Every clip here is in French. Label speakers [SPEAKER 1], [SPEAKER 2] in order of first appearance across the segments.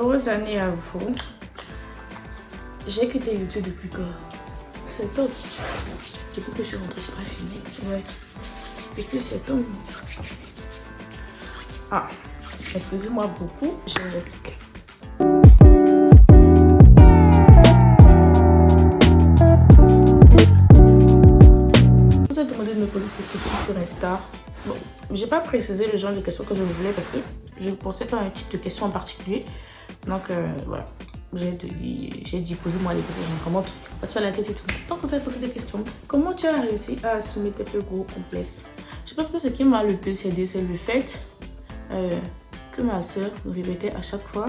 [SPEAKER 1] Heureuse année à vous. J'ai quitté YouTube depuis que... septembre. Depuis que je suis rentrée, j'ai pas filmé. Ouais. Depuis septembre. Ah, excusez-moi beaucoup, j'ai une réplique. Vous avez demandé de me poser des questions sur Insta. Bon, j'ai pas précisé le genre de questions que je voulais parce que je ne pensais pas à un type de question en particulier. Donc voilà, j'ai dit posez-moi des questions, vraiment tout ce qui passe par la tête et tout. Donc vous avez posé des questions. Comment tu as réussi à assumer tes plus gros complexes? Je pense que ce qui m'a le plus aidé, c'est le fait que ma soeur me répétait à chaque fois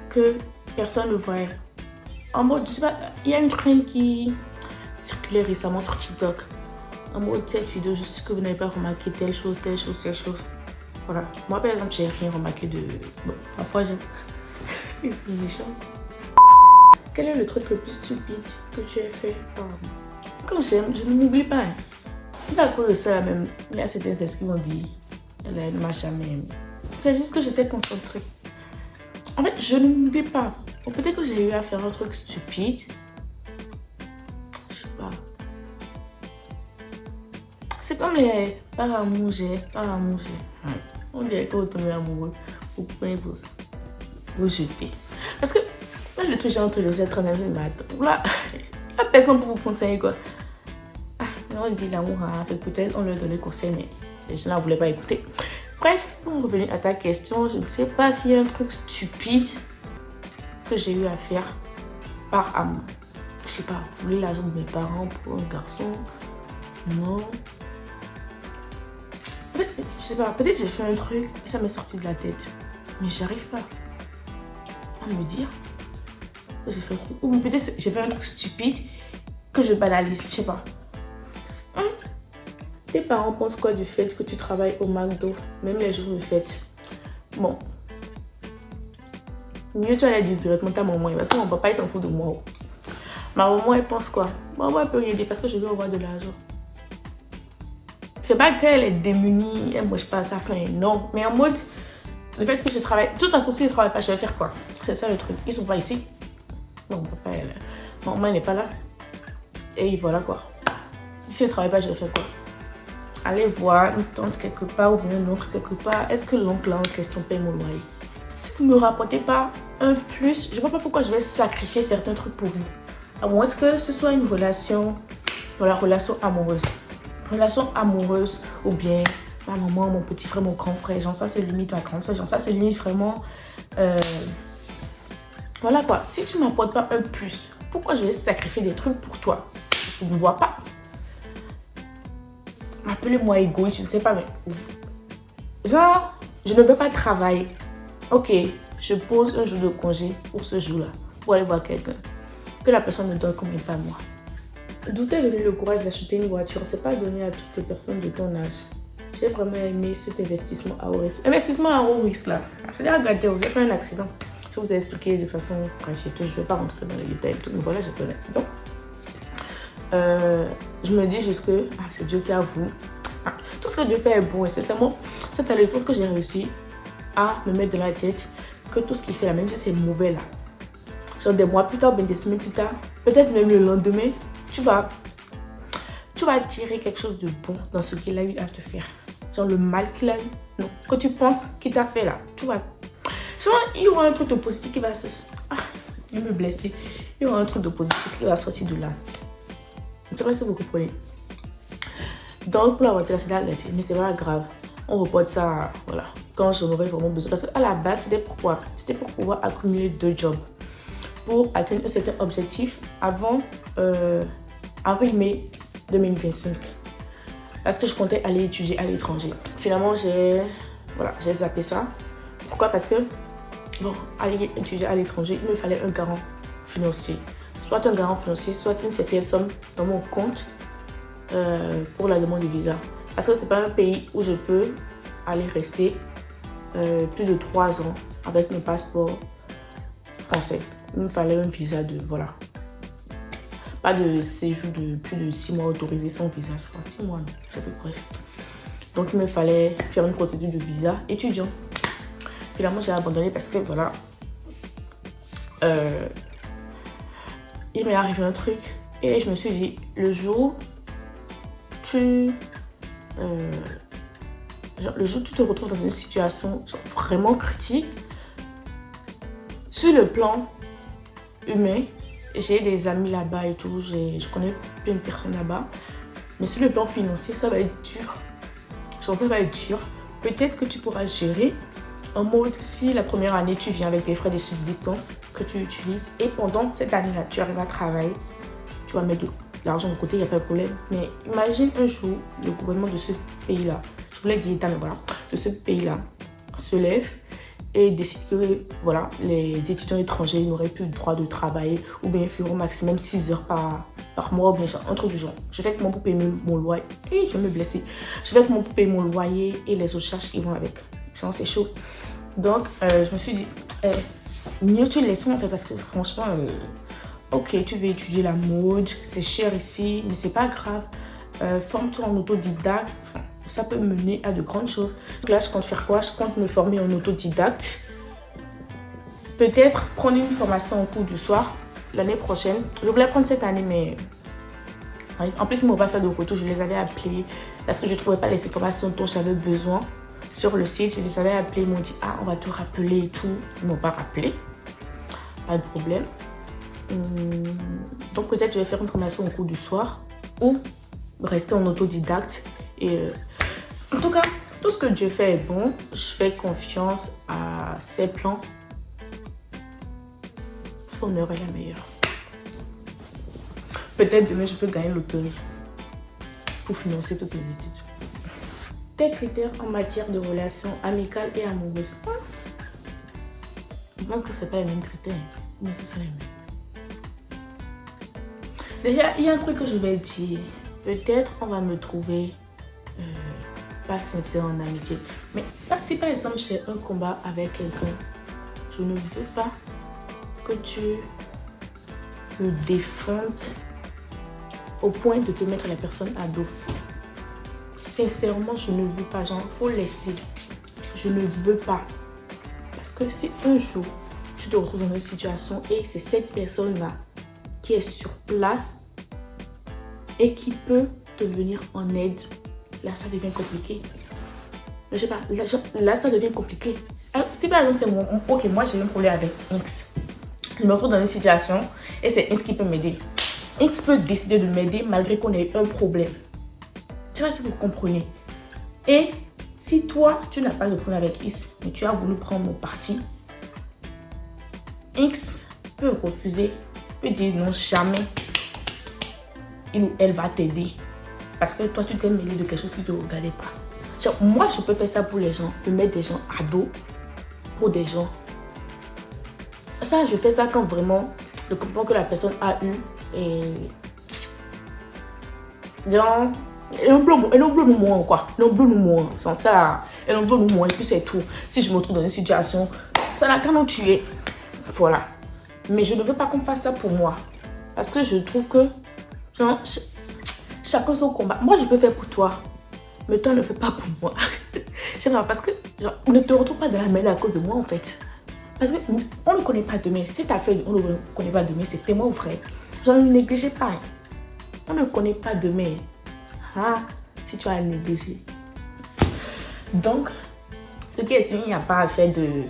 [SPEAKER 1] que personne ne voyait. En mode, je sais pas, il y a une traîne qui circulait récemment sur TikTok. En mode, cette vidéo, je sais que vous n'avez pas remarqué telle chose, telle chose, telle chose. Voilà. Moi, par exemple, j'ai rien remarqué de... Bon, parfois, j'ai... C'est méchant. Quel est le truc le plus stupide que tu as fait? Quand j'aime, je ne m'oublie pas. D'accord, ça, même, il y a certains qui vont dire, elle ne m'a jamais aimé. C'est juste que j'étais concentrée. En fait, je ne m'oublie pas. Ou peut-être que j'ai eu à faire un truc stupide. Je sais pas. C'est comme les par amour, j'ai. Ouais. On dirait que vous tombez amoureux, vous prenez vous jetez. Parce que là, le truc, j'ai entre les 7h30 du matin. Là, il n'y a personne pour vous conseiller, quoi. Ah, on dit l'amour, hein, fait peut-être on leur donnait conseil, mais les gens ne voulaient pas écouter. Bref, pour revenir à ta question, je ne sais pas s'il y a un truc stupide que j'ai eu à faire par amour. Je sais pas, voler l'argent de mes parents pour un garçon. Non. En fait, je sais pas, peut-être j'ai fait un truc et ça m'est sorti de la tête. Mais j'arrive pas à me dire que j'ai fait un truc. Ou peut-être j'ai fait un truc stupide que je banalise, je sais pas. Tes parents pensent quoi du fait que tu travailles au McDo, même les jours de fête? Bon. Mieux tu allais dire directement ta maman, parce que mon papa il s'en fout de moi. Ma maman elle pense quoi? Maman elle peut rien dire parce que je veux avoir de l'argent. C'est pas qu'elle est démunie, elle mange pas à sa faim, non. Mais en mode, le fait que je travaille... De toute façon, si je travaille pas, je vais faire quoi? C'est ça le truc. Ils sont pas ici. Bon, papa, maman, elle n'est pas là. Et voilà quoi. Si je travaille pas, je vais faire quoi? Aller voir une tante quelque part ou bien un oncle quelque part. Est-ce que l'oncle en question paye mon loyer? Si vous ne me rapportez pas un plus, je ne vois pas pourquoi je vais sacrifier certains trucs pour vous. À moins que ce soit une relation, voilà, relation amoureuse. Relation amoureuse ou bien ma maman, mon petit frère, mon grand frère, genre ça c'est limite ma grande soeur, genre ça c'est limite vraiment voilà quoi. Si tu m'apportes pas un plus, pourquoi je vais sacrifier des trucs pour toi? Je ne vois pas. Appelez-moi égoïste, je ne sais pas, mais genre je ne veux pas travailler. Ok, je pose un jour de congé pour ce jour-là pour aller voir quelqu'un que la personne ne donne quand même pas moi. D'où est venu le courage d'acheter une voiture? C'est pas donné à toutes les personnes de ton âge. J'ai vraiment aimé cet investissement à haut risque. Investissement à haut risque là. C'est-à-dire, regardez, vous avez fait un accident. Je vous ai expliqué de façon bref, je ne vais pas rentrer dans les détails. Tout, mais voilà, j'ai fait un accident. Je me dis juste que c'est Dieu qui a voulu. Tout ce que Dieu fait est bon. Et c'est seulement cette année, que j'ai réussi à me mettre dans la tête que tout ce qu'il fait là, même si c'est mauvais là. Genre des mois plus tard, bien des semaines plus tard, peut-être même le lendemain, tu vas tirer quelque chose de bon dans ce qu'il a eu à te faire. Genre le mal qu'il a eu, non, que tu penses qu'il t'a fait là, tu vas... Genre, il y aura un truc de positif qui va se... il me blesser. Il y aura un truc de positif qui va sortir de là. Je ne sais pas si vous comprenez. Donc, pour la voiture, c'est là, mais c'est pas grave. On reporte ça, voilà, quand j'en aurai vraiment besoin. Parce qu'à la base, c'était pourquoi? C'était pour pouvoir accumuler 2 jobs. Pour atteindre un certain objectif avant avril-mai 2025. Parce que je comptais aller étudier à l'étranger. Finalement, j'ai zappé ça. Pourquoi? Parce que, bon, aller étudier à l'étranger, il me fallait un garant financier. Soit un garant financier, soit une certaine somme dans mon compte pour la demande de visa. Parce que c'est pas un pays où je peux aller rester plus de 3 ans avec mon passeport français. Il me fallait un visa de, voilà. Pas de séjour de plus de 6 mois autorisé sans visa. Je crois 6 mois, non, je sais pas, bref. Donc il me fallait faire une procédure de visa étudiant. Finalement, j'ai abandonné parce que voilà, il m'est arrivé un truc et je me suis dit, le jour tu te retrouves dans une situation genre, vraiment critique, sur le plan humain, j'ai des amis là-bas et tout, je connais plein de personnes là-bas, mais sur le plan financier, ça va être dur. Genre, ça va être dur. Peut-être que tu pourras gérer en mode si la première année tu viens avec des frais de subsistance que tu utilises et pendant cette année-là tu arrives à travailler, tu vas mettre de l'argent de côté, il n'y a pas de problème. Mais imagine un jour le gouvernement de ce pays-là, je voulais dire État, mais voilà, de ce pays-là se lève et décide que voilà, les étudiants étrangers n'auraient plus le droit de travailler ou bien ils feront maximum 6 heures par mois ou bien un truc du genre. Je fais comment pour payer mon loyer et je vais me blesser. Je fais comment pour payer mon loyer et les autres charges qui vont avec. C'est chaud. Donc, je me suis dit, mieux tu laisses en fait parce que franchement, ok, tu veux étudier la mode, c'est cher ici, mais c'est pas grave. Forme-toi en autodidacte, enfin, ça peut mener à de grandes choses. Donc là, je compte faire quoi? Je compte me former en autodidacte. Peut-être prendre une formation au cours du soir l'année prochaine. Je voulais prendre cette année, mais en plus, ils ne m'ont pas fait de retour. Je les avais appelés parce que je ne trouvais pas les informations dont j'avais besoin. Sur le site, je les avais appelés, ils m'ont dit « Ah, on va te rappeler et tout ». Ils ne m'ont pas rappelé. Pas de problème. Donc peut-être je vais faire une formation au cours du soir ou rester en autodidacte. Et en tout cas, tout ce que Dieu fait est bon. Je fais confiance à ses plans. Son heure est la meilleure. Peut-être demain, je peux gagner loterie pour financer toutes mes études. Tes critères en matière de relations amicales et amoureuses. Je pense que ce n'est pas les mêmes critères, mais ce sont les mêmes. Déjà, il y a un truc que je vais dire. Peut-être on va me trouver pas sincère en amitié. Mais si par exemple j'ai un combat avec quelqu'un, je ne veux pas que tu me défendes au point de te mettre la personne à dos. Sincèrement, je ne veux pas, genre, faut laisser. Je ne veux pas. Parce que si un jour, tu te retrouves dans une situation et c'est cette personne-là qui est sur place et qui peut te venir en aide, là, ça devient compliqué. Je sais pas, là, ça devient compliqué. Si par exemple, c'est ok, moi, j'ai un problème avec X. Je me retrouve dans une situation et c'est X qui peut m'aider. X peut décider de m'aider malgré qu'on ait un problème. Tu vois si vous comprenez. Et si toi, tu n'as pas de problème avec X, mais tu as voulu prendre mon parti, X peut refuser, peut dire non, jamais. Il ou elle va t'aider. Parce que toi, tu t'es mêlé de quelque chose qui ne te regardait pas. Genre, moi, je peux faire ça pour les gens, de mettre des gens à dos pour des gens. Ça, je fais ça quand vraiment le comportement que la personne a eu et genre, elle en veut moins quoi. Elle en veut moins. Genre ça, elle en veut moins et puis c'est tout. Si je me retrouve dans une situation, ça n'a qu'à nous tuer. Voilà. Mais je ne veux pas qu'on fasse ça pour moi. Parce que je trouve que genre, chacun son combat. Moi, je peux faire pour toi. Mais toi, ne fais pas pour moi. Je sais pas, parce que genre, on ne te retrouve pas dans la merde à cause de moi en fait. Parce qu'on ne connaît pas demain. Si t'as fait, on ne connaît pas demain, c'est témoin ou frère. Genre, ne négligez pas. On ne connaît pas demain. Ah, si tu as négligé. Donc, ce qui est sûr, il n'y a pas à faire de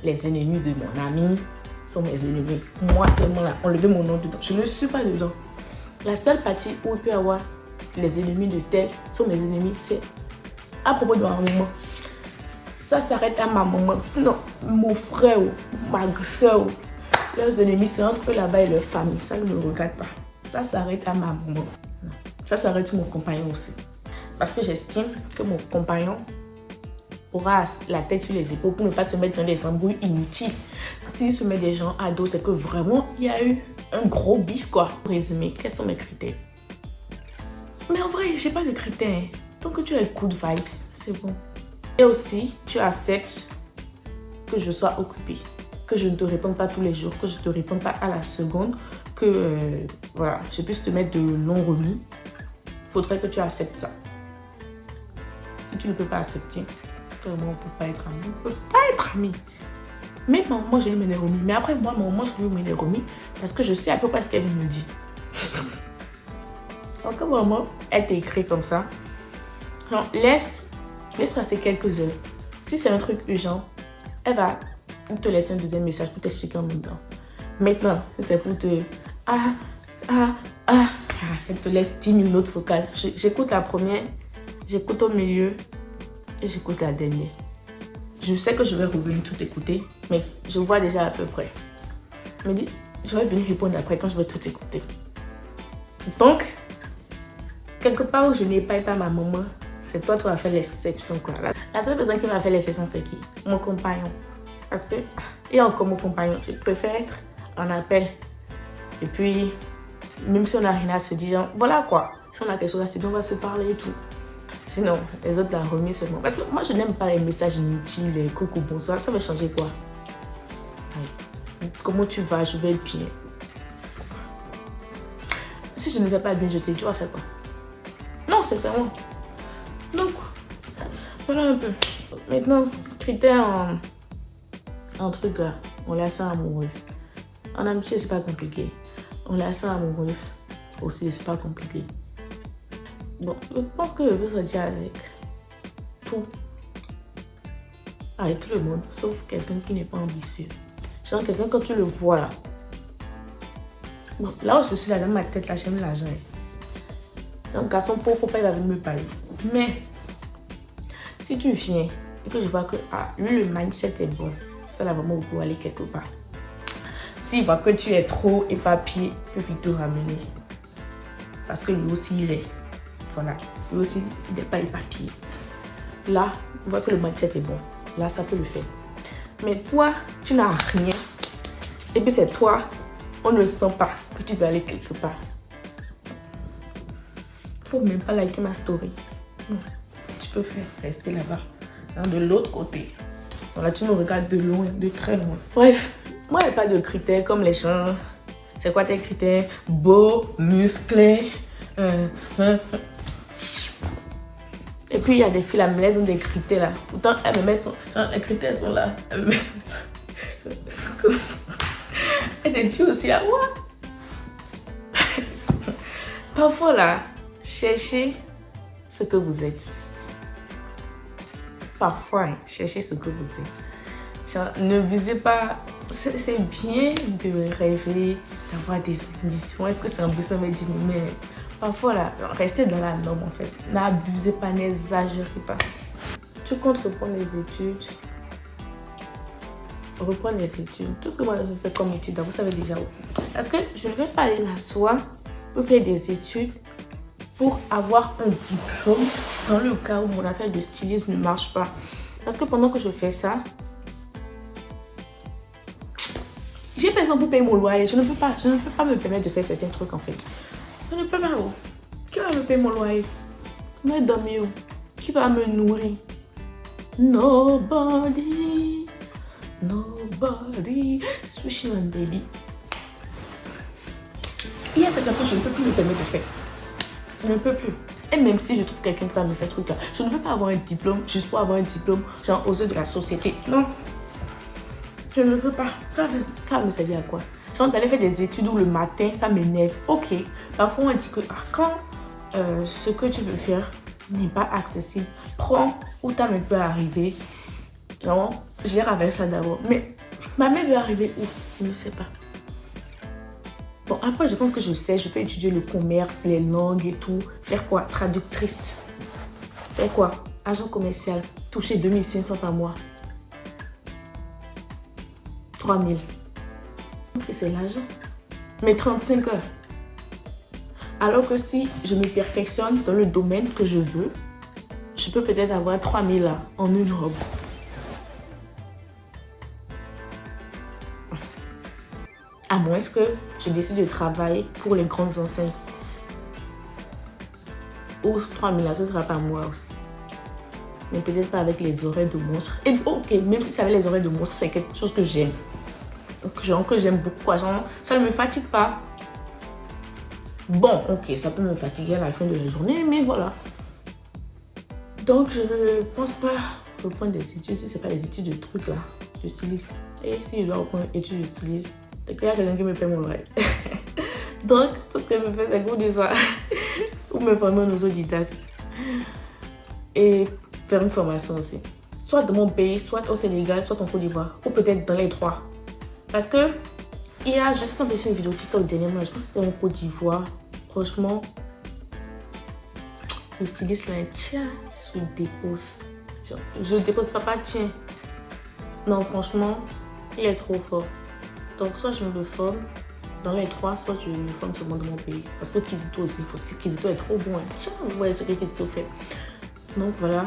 [SPEAKER 1] les ennemis de mon ami sont mes ennemis. Moi, seulement là, enlever mon nom dedans. Je ne suis pas dedans. La seule partie où il peut y avoir les ennemis de tel sont mes ennemis, c'est à propos de ma maman. Ça s'arrête à ma maman. Sinon, mon frère ou ma soeur, leurs ennemis, c'est entre eux là-bas et leur famille. Ça ne me regarde pas. Ça s'arrête à ma maman. Ça s'arrête sur mon compagnon aussi. Parce que j'estime que mon compagnon aura la tête sur les épaules pour ne pas se mettre dans des embrouilles inutiles. S'il se met des gens à dos, c'est que vraiment, il y a eu un gros bif, quoi. Pour résumer, quels sont mes critères? Mais en vrai, je n'ai pas de critères. Tant que tu as good vibes, c'est bon. Et aussi, tu acceptes que je sois occupée, que je ne te réponde pas tous les jours, que je ne te réponde pas à la seconde, que voilà, je puisse te mettre de longs remis. Il faudrait que tu acceptes ça. Si tu ne peux pas accepter, Vraiment, on ne peut pas être amis. On ne peut pas être amis. Mais moi, je lui m'en ai remis. Mais après, moi, je lui m'en ai remis parce que je sais à peu près ce qu'elle me dit. Donc, vraiment, elle t'écrit comme ça. Donc, laisse passer quelques heures. Si c'est un truc urgent, elle va te laisser un deuxième message pour t'expliquer en même temps. Maintenant, c'est pour te... Elle te laisse 10 minutes vocales. J'écoute la première, j'écoute au milieu et j'écoute la dernière. Je sais que je vais revenir tout écouter, mais je vois déjà à peu près. Elle me dit, je vais venir répondre après quand je vais tout écouter. Donc, quelque part où je n'ai pas ma maman, c'est toi qui as fait l'exception, quoi. La seule personne qui m'a fait l'exception, c'est qui? Mon compagnon. Parce que, et encore mon compagnon, je préfère être en appel. Et puis, même si on n'a rien à se dire, voilà quoi. Si on a quelque chose à se dire, on va se parler et tout. Sinon, les autres la remis seulement. Parce que moi, je n'aime pas les messages inutiles, les coucou, bonsoir. Ça va changer quoi? Oui. Comment tu vas? Je vais bien. Si je ne vais pas bien, je te dis, tu vas faire quoi? Non, c'est ça. Donc, voilà un peu. Maintenant, critère en truc là, relation amoureuse. En amitié, c'est pas compliqué. En relation amoureuse aussi, c'est pas compliqué. Bon, je pense que je peux sortir avec tout. Avec tout le monde, sauf quelqu'un qui n'est pas ambitieux. Genre quelqu'un quand tu le vois là. Bon, là où je suis là dans ma tête, là, j'aime l'argent. Donc, garçon pauvre, faut pas il va venir me parler. Mais, si tu viens et que je vois que lui, le mindset est bon, ça là vraiment beaucoup aller quelque part. S'il voit que tu es trop éparpillé, il peut vite te ramener. Parce que lui aussi, il est. Voilà. Lui aussi, il n'est pas éparpillé. Là, on voit que le mindset est bon. Là, ça peut le faire. Mais toi, tu n'as rien. Et puis c'est toi, on ne sent pas que tu veux aller quelque part. Faut même pas liker ma story. Non. Tu peux faire rester là-bas. De l'autre côté. Voilà, tu me regardes de loin, de très loin. Bref, moi, il n'y a pas de critères comme les gens. C'est quoi tes critères? Beau, musclé. Et puis, il y a des filles, elles me laissent des critères là. Pourtant, elles me mettent les critères sont là. Elles me mettent comme... Et des filles aussi là. Ouais. Parfois là, cherchez ce que vous êtes. Parfois, cherchez ce que vous êtes. Genre, ne visez pas... C'est bien de rêver, d'avoir des ambitions. Est-ce que c'est ambition, mais parfois, là, restez dans la norme, en fait. N'abusez pas, n'exagérez pas. Tu comptes reprendre les études. Reprendre les études. Tout ce que moi, je fais comme études, vous savez déjà où. Parce que je ne vais pas aller m'asseoir pour faire des études pour avoir un diplôme dans le cas où mon affaire de stylisme ne marche pas. Parce que pendant que je fais ça, j'ai personne pour payer mon loyer. Je ne peux pas me permettre de faire certains trucs en fait. Je ne peux pas. Qui va me payer mon loyer? Qui va dormir? Qui va me nourrir? Nobody. Nobody. Sushi and baby. Il y a certains trucs que je ne peux plus me permettre de faire. Je ne peux plus. Et même si je trouve quelqu'un qui va me faire truc là, je ne veux pas avoir un diplôme juste pour avoir un diplôme, genre aux yeux de la société. Non. Je ne veux pas. Ça va me servir à quoi? Genre d'aller faire des études où le matin, ça m'énerve. Ok. Parfois on dit que quand ce que tu veux faire n'est pas accessible, prends où ta mère peut arriver. Genre, gère avec ça d'abord. Mais ma mère veut arriver où? Je ne sais pas. Bon, après, je pense que je sais. Je peux étudier le commerce, les langues et tout. Faire quoi? Traductrice. Faire quoi? Agent commercial. Toucher 2500 par mois. 3000. Ok, c'est l'argent. Mais 35 heures. Alors que si je me perfectionne dans le domaine que je veux, je peux peut-être avoir 3000 là, en une robe. À moins que je décide de travailler pour les grandes enseignes. Ou 3000 là, ce ne sera pas moi aussi. Mais peut-être pas avec les horaires de monstre. Et ok, même si c'est avec les horaires de monstre, c'est quelque chose que j'aime. Genre que j'aime beaucoup, quoi. Genre, ça ne me fatigue pas. Bon, ok, ça peut me fatiguer à la fin de la journée, mais voilà. Donc, je ne pense pas reprendre des études, si c'est pas des études de trucs là, de stylisme. Et si je dois reprendre études de stylisme, il y a quelqu'un qui me paie mon loyer. Donc, tout ce que je me fais, c'est cours du soir. Ou me former en autodidacte. Et faire une formation aussi. Soit dans mon pays, soit au Sénégal, soit en Côte d'Ivoire. Ou peut-être dans les trois. Parce que, il y a, je suis tombée sur une vidéo TikTok dernièrement, je pense que c'était en Côte d'Ivoire. Franchement, le styliste là, tiens, je dépose. Je dépose, papa, tiens. Non, franchement, il est trop fort. Donc, soit je me le forme dans les trois, soit je me forme seulement dans mon pays. Parce que Kizito aussi, parce que Kizito est trop bon. Tiens, vous voyez ce que Kizito fait. Donc, voilà.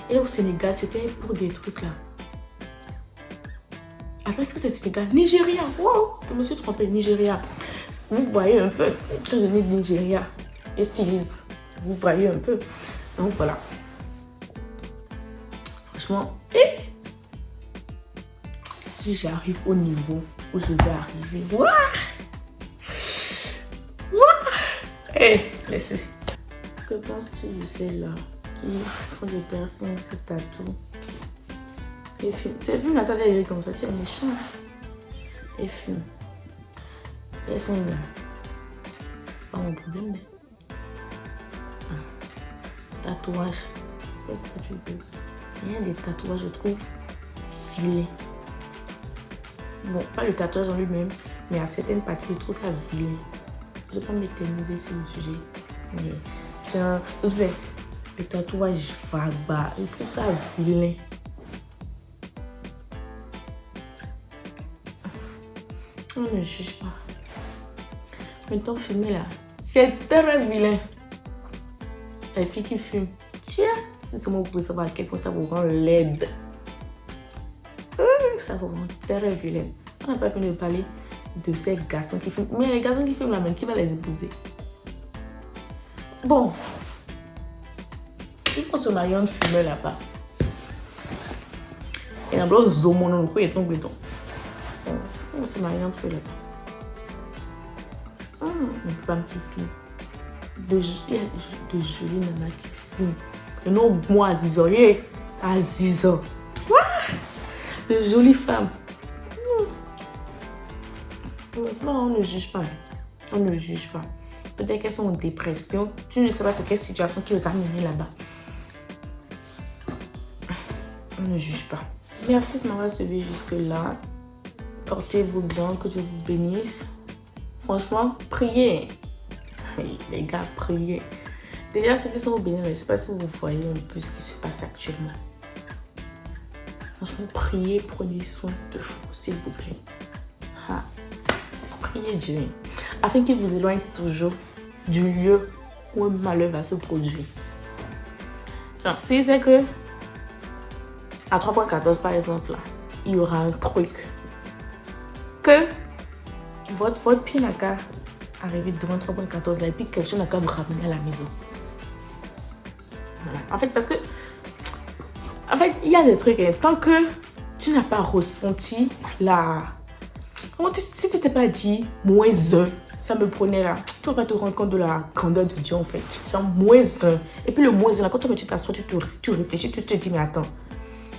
[SPEAKER 1] Et au Sénégal, c'était pour des trucs là. Attends, est-ce que c'est Sénégal? Nigeria, wow, je me suis trompée, Nigeria. Vous voyez un peu, quand je dis Nigeria, et stylise, vous voyez un peu. Donc voilà. Franchement, si j'arrive au niveau où je vais arriver, laissez. Que penses-tu de celles-là qui font des piercings, se tatouent? Et fume. C'est film, la tête est comme ça, tu es méchant. Et fume. Piercing, pas mon problème. Tatouage. Fais ce que tu veux. Il y a des tatouages, je trouve, vilains. Bon, pas le tatouage en lui-même, mais à certaines parties, je trouve ça vilain. Je ne vais pas m'éterniser sur le sujet. Mais c'est un. Le tatouage vague, je trouve ça vilain. On ne juge pas. Maintenant, fumer là, c'est très vilain. Les filles qui fument, tiens, si seulement vous pouvez savoir à quel point ça vous rend laide. Ça vous rend très vilain. On n'a pas fini de parler de ces garçons qui fument. Mais les garçons qui fument là, même, qui va les épouser? Bon. Il faut se marier en fumeur là-bas. Et dans le zoom, on a un béton. On se marie entre eux là-bas. Une femme qui fume. Il y a de jolies nanas qui fument. Et non, moi, Azizoye. Azizo. De jolies femmes. Non, on ne juge pas. On ne juge pas. Peut-être qu'elles sont en dépression. Tu ne sais pas c'est quelle situation qui les a menées là-bas. On ne juge pas. Merci de m'avoir suivi jusque-là. Portez-vous bien, que Dieu vous bénisse. Franchement, priez. Les gars, priez. Déjà, ceux qui sont au Bénin, je ne sais pas si vous voyez un peu ce qui se passe actuellement. Franchement, priez, prenez soin de vous, s'il vous plaît. Priez Dieu, afin qu'il vous éloigne toujours du lieu où un malheur va se produire. Si c'est que à 3.14 par exemple, là, il y aura un truc que votre pied n'a qu'à arriver devant 3.14 là et puis quelqu'un n'a qu'à vous ramener à la maison. Voilà. En fait, parce que il y a des trucs, tant que tu n'as pas ressenti la... Si tu t'es pas dit moins 1, ça me prenait là, tu vas pas te rendre compte de la grandeur de Dieu en fait. Genre moins 1. Et puis le moins 1, là, quand tu t'assois, tu réfléchis, tu te dis, mais attends,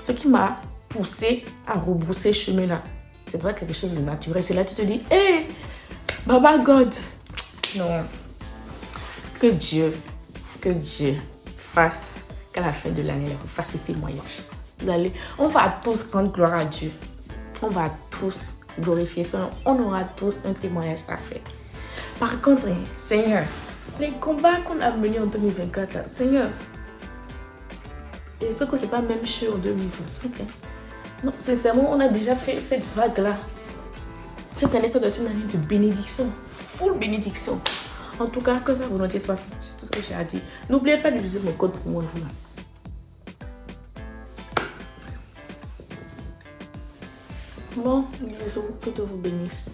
[SPEAKER 1] ce qui m'a poussé à rebrousser chemin là, c'est pas quelque chose de naturel. C'est là que tu te dis, hé, Baba God. Non. Que Dieu fasse qu'à la fin de l'année, vous fassiez témoignage. On va tous rendre gloire à Dieu. On va tous glorifier son nom. On aura tous un témoignage à faire. Par contre, Seigneur, les combats qu'on a menés en 2024, là, Seigneur, j'espère que c'est pas même chose en 2025. Non, sincèrement, on a déjà fait cette vague-là. Cette année, ça doit être une année de bénédiction. Full bénédiction. En tout cas, que sa volonté soit faite. C'est tout ce que j'ai à dire. N'oubliez pas d'utiliser mon code pour moi et vous là. Bon, bisous, que Dieu vous bénisse.